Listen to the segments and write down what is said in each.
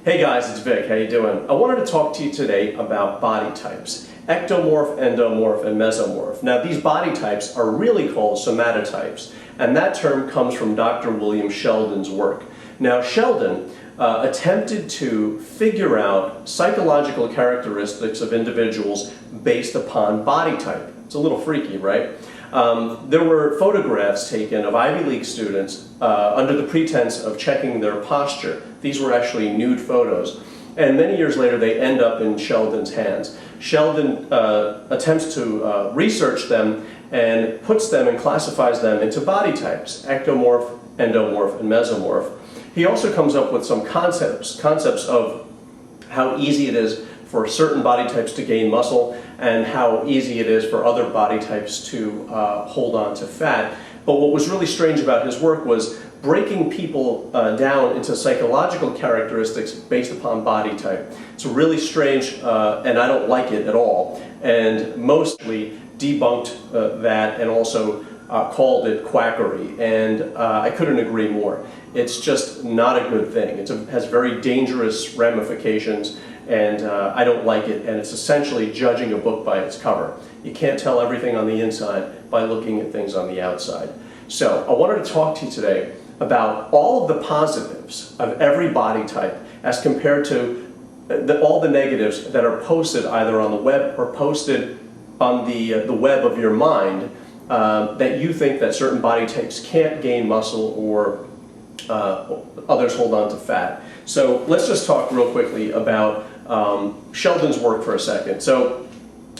Hey guys, it's Vic. How you doing? I wanted to talk to you today about body types. Ectomorph, endomorph, and mesomorph. Now these body types are really called somatotypes, and that term comes from Dr. William Sheldon's work. Now Sheldon attempted to figure out psychological characteristics of individuals based upon body type. It's a little freaky, right? There were photographs taken of Ivy League students under the pretense of checking their posture. These were actually nude photos. And many years later, they end up in Sheldon's hands. Sheldon attempts to research them and puts them and classifies them into body types: ectomorph, endomorph, and mesomorph. He also comes up with some concepts of how easy it is for certain body types to gain muscle and how easy it is for other body types to hold on to fat. But what was really strange about his work was breaking people down into psychological characteristics based upon body type. It's really strange, and I don't like it at all, and mostly debunked that and also called it quackery, and I couldn't agree more. It's just not a good thing. It has very dangerous ramifications, and I don't like it, and it's essentially judging a book by its cover. You can't tell everything on the inside by looking at things on the outside. So I wanted to talk to you today about all of the positives of every body type as compared to all the negatives that are posted either on the web or posted on the web of your mind that you think that certain body types can't gain muscle or others hold on to fat. So let's just talk real quickly about Sheldon's work for a second. So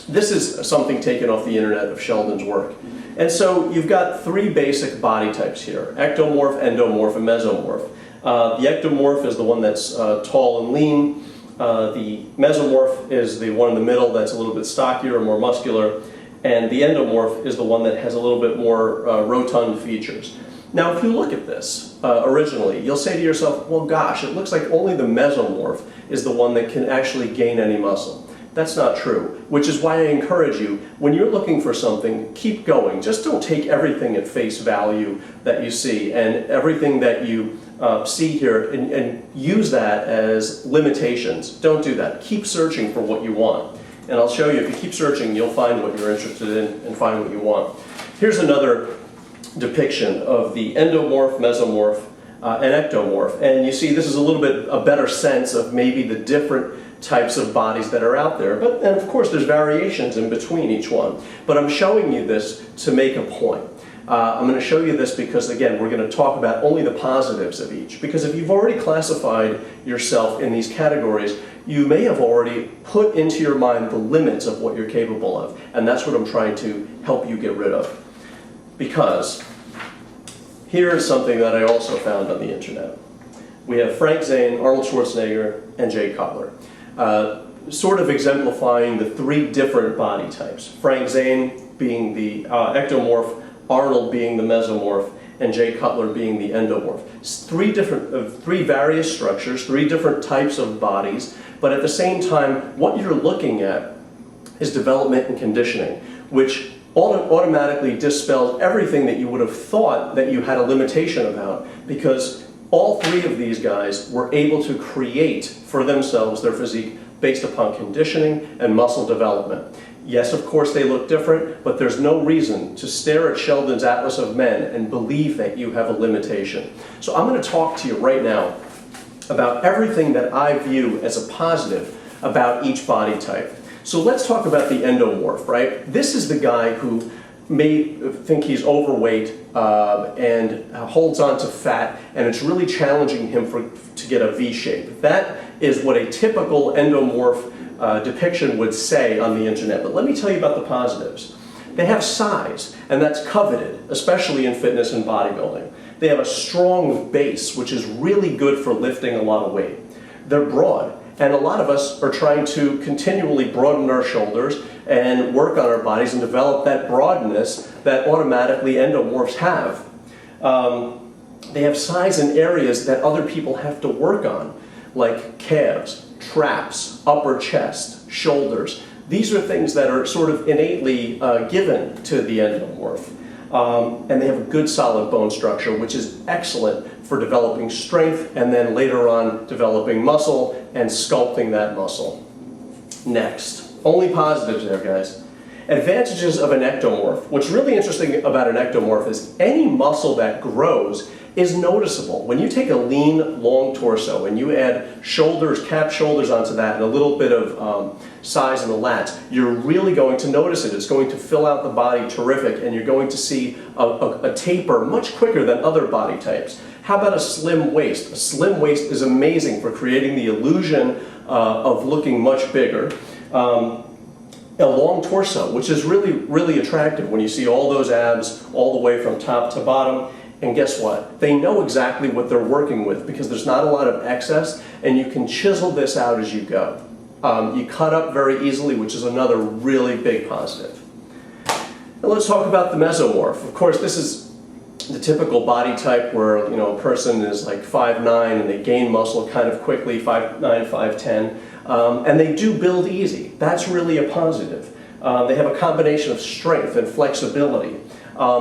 this is something taken off the internet of Sheldon's work. And so you've got three basic body types here: ectomorph, endomorph, and mesomorph. The ectomorph is the one that's tall and lean. The mesomorph is the one in the middle that's a little bit stockier and more muscular. And the endomorph is the one that has a little bit more rotund features. Now if you look at this originally, you'll say to yourself, well gosh, it looks like only the mesomorph is the one that can actually gain any muscle. That's not true, which is why I encourage you, when you're looking for something, keep going. Just don't take everything at face value that you see and everything that you see here and use that as limitations. Don't do that. Keep searching for what you want. And I'll show you, if you keep searching, you'll find what you're interested in and find what you want. Here's another depiction of the endomorph, mesomorph, and ectomorph. And you see this is a little bit a better sense of maybe the different types of bodies that are out there. And of course there's variations in between each one. But I'm showing you this to make a point. I'm going to show you this because, again, we're going to talk about only the positives of each. Because if you've already classified yourself in these categories, you may have already put into your mind the limits of what you're capable of. And that's what I'm trying to help you get rid of. Because here is something that I also found on the internet. We have Frank Zane, Arnold Schwarzenegger, and Jay Cutler, sort of exemplifying the three different body types. Frank Zane being the ectomorph, Arnold being the mesomorph, and Jay Cutler being the endomorph. It's three various structures, three different types of bodies, but at the same time, what you're looking at is development and conditioning, which automatically dispels everything that you would have thought that you had a limitation about, because all three of these guys were able to create for themselves their physique based upon conditioning and muscle development. Yes, of course they look different, but there's no reason to stare at Sheldon's Atlas of Men and believe that you have a limitation. So I'm going to talk to you right now about everything that I view as a positive about each body type. So let's talk about the endomorph, right? This is the guy who may think he's overweight and holds on to fat, and it's really challenging him to get a V shape. That is what a typical endomorph depiction would say on the internet. But let me tell you about the positives. They have size, and that's coveted, especially in fitness and bodybuilding. They have a strong base, which is really good for lifting a lot of weight. They're broad, and a lot of us are trying to continually broaden our shoulders and work on our bodies and develop that broadness that automatically endomorphs have. They have size in areas that other people have to work on, like calves, traps, upper chest, shoulders. These are things that are sort of innately given to the endomorph. And they have a good solid bone structure, which is excellent for developing strength and then later on developing muscle and sculpting that muscle. Next, only positives there, guys. Advantages of an ectomorph. What's really interesting about an ectomorph is any muscle that grows is noticeable. When you take a lean, long torso and you add shoulders, cap shoulders onto that and a little bit of size in the lats, you're really going to notice it. It's going to fill out the body terrific, and you're going to see a taper much quicker than other body types. How about a slim waist? A slim waist is amazing for creating the illusion of looking much bigger. A long torso, which is really, really attractive when you see all those abs all the way from top to bottom. And guess what? They know exactly what they're working with because there's not a lot of excess, and you can chisel this out as you go. You cut up very easily, which is another really big positive. Now let's talk about the mesomorph. Of course, this is the typical body type where a person is like 5'9" and they gain muscle kind of quickly, 5'9", 5'10", and they do build easy. That's really a positive. They have a combination of strength and flexibility.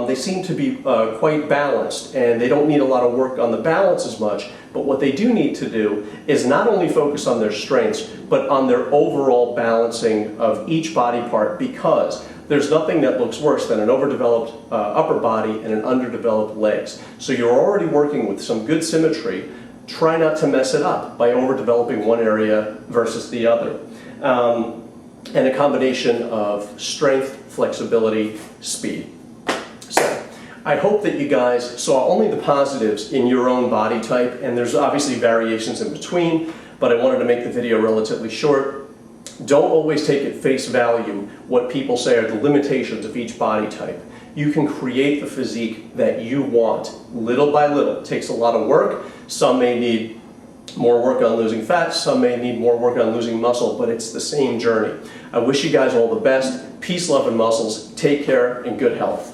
They seem to be quite balanced, and they don't need a lot of work on the balance as much, but what they do need to do is not only focus on their strengths, but on their overall balancing of each body part, because there's nothing that looks worse than an overdeveloped upper body and an underdeveloped legs. So you're already working with some good symmetry. Try not to mess it up by overdeveloping one area versus the other. And a combination of strength, flexibility, speed. So, I hope that you guys saw only the positives in your own body type, and there's obviously variations in between, but I wanted to make the video relatively short. Don't always take at face value what people say are the limitations of each body type. You can create the physique that you want, little by little. It takes a lot of work. Some may need more work on losing fat, some may need more work on losing muscle, but it's the same journey. I wish you guys all the best. Peace, love, and muscles. Take care and good health.